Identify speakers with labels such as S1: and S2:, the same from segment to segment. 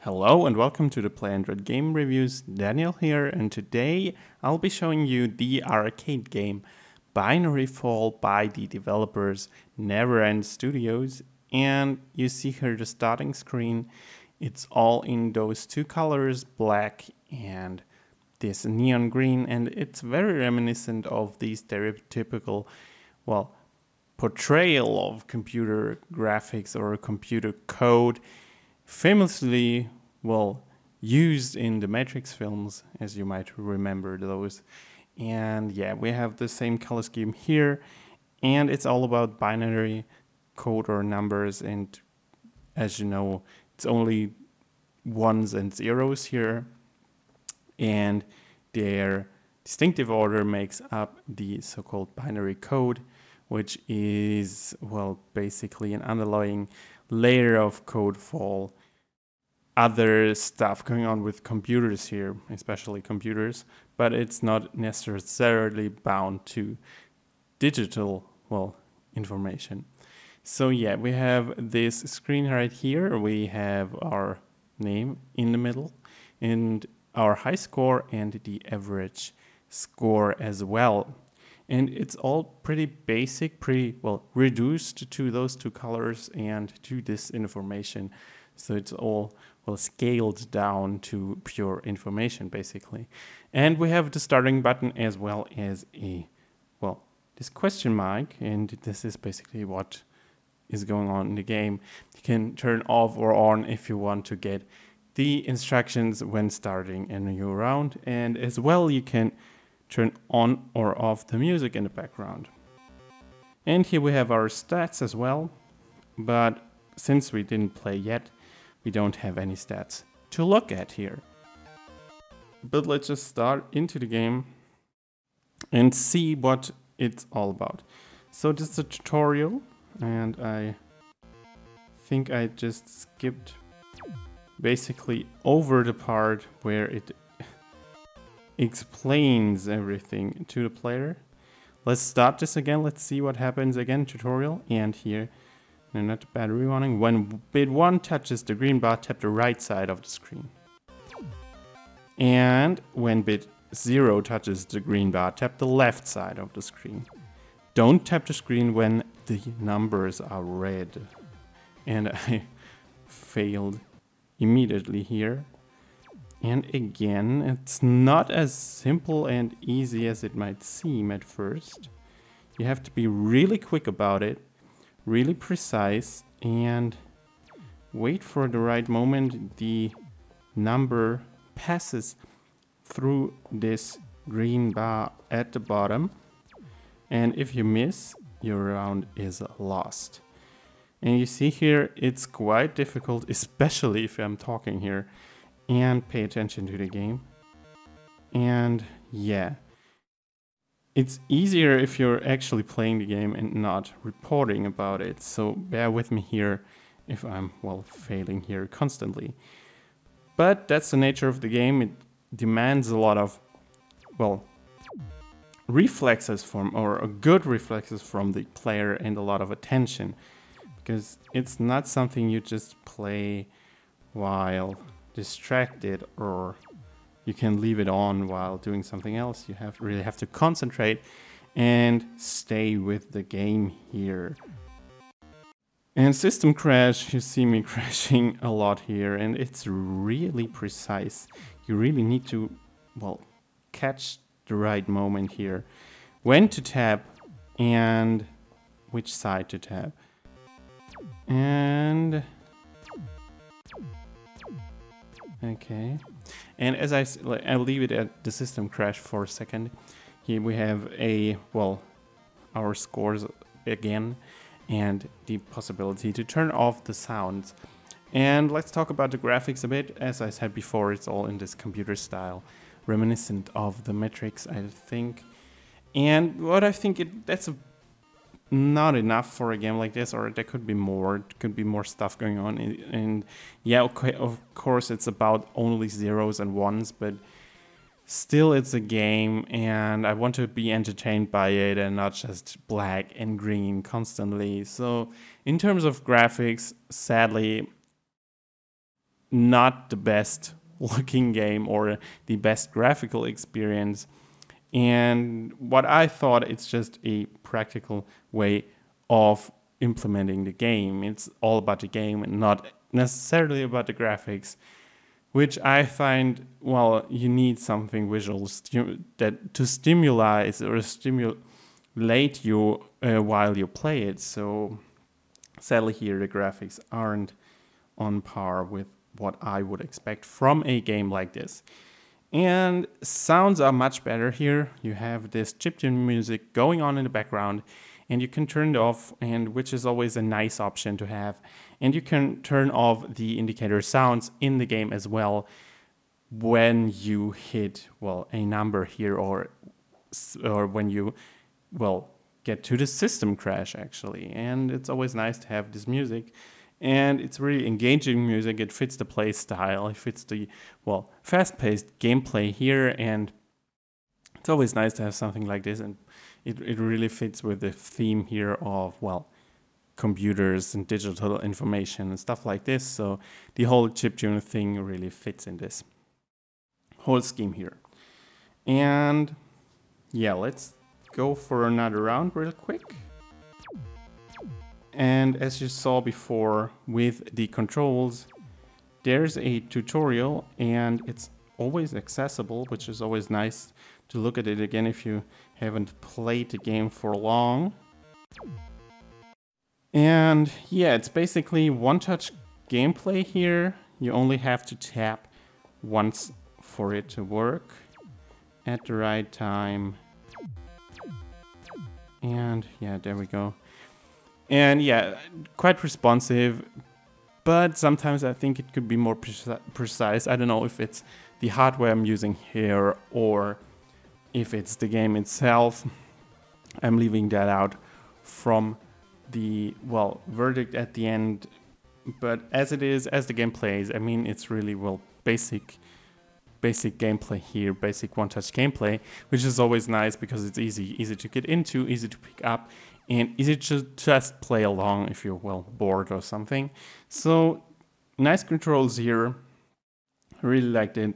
S1: Hello and welcome to the Play Android Game Reviews. Daniel here, and today I'll be showing you the arcade game Binary Fall by the developers NeverEnd Studios. And you see here the starting screen. It's all in those two colors, black and this neon green, and it's very reminiscent of the stereotypical, portrayal of computer graphics or computer code. Famously, used in the Matrix films, as you might remember those. And yeah, we have the same color scheme here, and it's all about binary code or numbers, and as you know, it's only ones and zeros here, and their distinctive order makes up the so-called binary code, which is, basically an underlying layer of code for other stuff going on with computers here, especially computers, but it's not necessarily bound to digital, information. So yeah, we have this screen right here. We have our name in the middle and our high score and the average score as well. And it's all pretty basic, pretty reduced to those two colors and to this information. So it's all scaled down to pure information basically. And we have the starting button as well as this question mark, and this is basically what is going on in the game. You can turn off or on if you want to get the instructions when starting a new round, and as well you can turn on or off the music in the background. And here we have our stats as well, but since we didn't play yet, we don't have any stats to look at here. But let's just start into the game and see what it's all about. So this is a tutorial, and I think I just skipped basically over the part where it explains everything to the player. Let's start this again. Let's see what happens again. Tutorial, and here, no, not the battery running. When bit 1 touches the green bar, tap the right side of the screen. And when bit 0 touches the green bar, tap the left side of the screen. Don't tap the screen when the numbers are red. And I failed immediately here. And again, it's not as simple and easy as it might seem at first. You have to be really quick about it, really precise, and wait for the right moment the number passes through this green bar at the bottom. And if you miss, your round is lost. And you see here, it's quite difficult, especially if I'm talking here. And pay attention to the game. And yeah, it's easier if you're actually playing the game and not reporting about it. So bear with me here if I'm failing here constantly. But that's the nature of the game. It demands a lot of reflexes good reflexes from the player, and a lot of attention, because it's not something you just play while distracted, or you can leave it on while doing something else. You really have to concentrate and stay with the game here. And system crash, you see me crashing a lot here, and it's really precise. You really need to catch the right moment here, when to tap and which side to tap. And okay, and as I'll leave it at the system crash for a second. Here we have our scores again, and the possibility to turn off the sounds. And let's talk about the graphics a bit. As I said before, it's all in this computer style, reminiscent of the Matrix, I think. And what I think that's not enough for a game like this, or there could be more. There could be more stuff going on. And yeah, okay, of course it's about only zeros and ones, but still it's a game, and I want to be entertained by it and not just black and green constantly. So in terms of graphics, sadly, not the best looking game or the best graphical experience. And what I thought, it's just a practical way of implementing the game. It's all about the game and not necessarily about the graphics, which I find, well, you need something visual that to stimulate or stimulate you while you play it. So sadly here the graphics aren't on par with what I would expect from a game like this. And sounds are much better here. You have this chiptune music going on in the background, and you can turn it off, and which is always a nice option to have. And you can turn off the indicator sounds in the game as well when you hit, well, a number here, or when you, well, get to the system crash actually. And it's always nice to have this music. And it's really engaging music. It fits the play style. It fits the, well, fast-paced gameplay here. And it's always nice to have something like this. And it really fits with the theme here of, well, computers and digital information and stuff like this. So the whole chiptune thing really fits in this whole scheme here. And yeah, let's go for another round real quick. And as you saw before with the controls, there's a tutorial and it's always accessible, which is always nice to look at it again if you haven't played the game for long. And yeah, it's basically one-touch gameplay here. You only have to tap once for it to work at the right time. And yeah, there we go. And yeah, quite responsive, but sometimes I think it could be more precise. I don't know if it's the hardware I'm using here or if it's the game itself. I'm leaving that out from the, well, verdict at the end. But as it is, as the game plays, I mean, it's really, well, basic gameplay here, basic one-touch gameplay, which is always nice because it's easy to get into, easy to pick up, and easy to just play along if you're, well, bored or something. So nice controls here. I really liked it.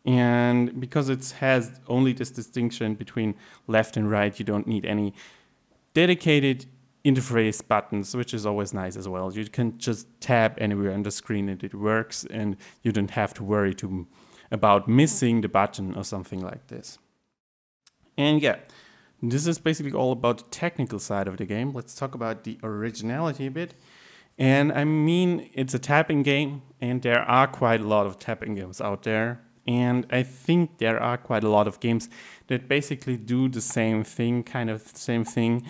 S1: And because it has only this distinction between left and right, you don't need any dedicated interface buttons, which is always nice as well. You can just tap anywhere on the screen and it works, and you don't have to worry about missing the button or something like this. And yeah, this is basically all about the technical side of the game. Let's talk about the originality a bit. And I mean, it's a tapping game, and there are quite a lot of tapping games out there. And I think there are quite a lot of games that basically do the same thing, kind of the same thing.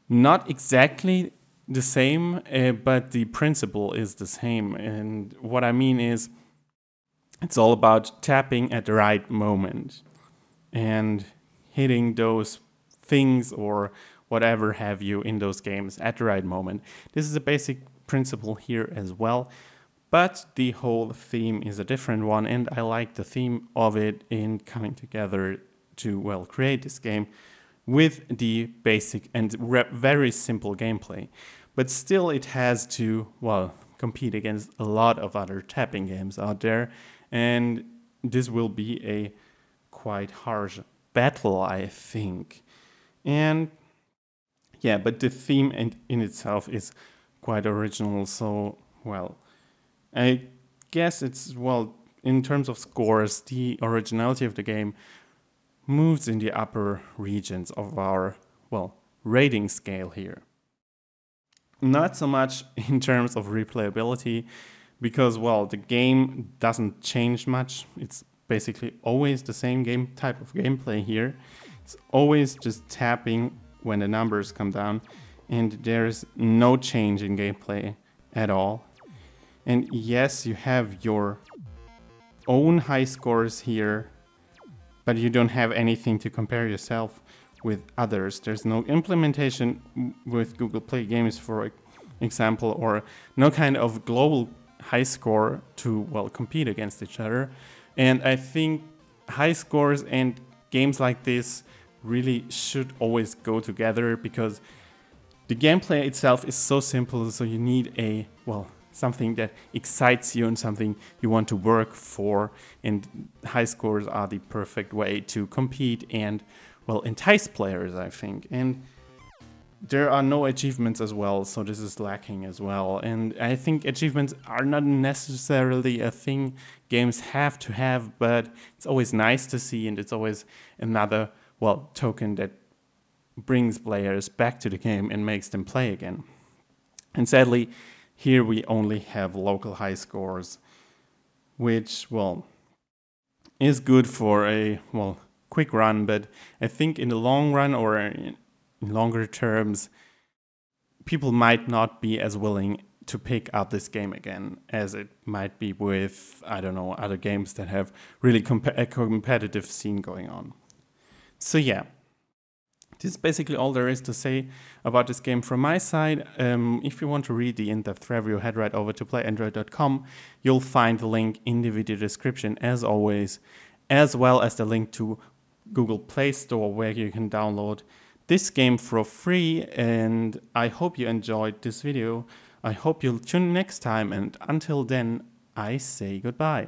S1: Not exactly the same, but the principle is the same. And what I mean is, it's all about tapping at the right moment and hitting those things or whatever have you in those games at the right moment. This is a basic principle here as well, but the whole theme is a different one, and I like the theme of it in coming together to, well, create this game with the basic and very simple gameplay. But still it has to, well, compete against a lot of other tapping games out there, and this will be a quite harsh battle, I think. And yeah, but the theme in itself is quite original, so, well, I guess it's, well, in terms of scores, the originality of the game moves in the upper regions of our, well, rating scale here. Not so much in terms of replayability, because, well, the game doesn't change much. It's basically always the same game type of gameplay here. It's always just tapping when the numbers come down, and there's no change in gameplay at all. And yes, you have your own high scores here, but you don't have anything to compare yourself with others. There's no implementation with Google Play Games, for example, or no kind of global high score to, well, compete against each other. And I think high scores and games like this really should always go together, because the gameplay itself is so simple, so you need a, well, something that excites you and something you want to work for. And high scores are the perfect way to compete and, well, entice players, I think. And there are no achievements as well, so this is lacking as well. And I think achievements are not necessarily a thing games have to have, but it's always nice to see, and it's always another, well, token that brings players back to the game and makes them play again. And sadly, here we only have local high scores, which, well, is good for a, well, quick run, but I think in the long run or in longer terms, people might not be as willing to pick up this game again as it might be with, I don't know, other games that have really a competitive scene going on. So yeah. This is basically all there is to say about this game from my side. If you want to read the in-depth review, head right over to playandroid.com. You'll find the link in the video description as always, as well as the link to Google Play Store where you can download this game for free. And I hope you enjoyed this video. I hope you'll tune in next time, and until then, I say goodbye.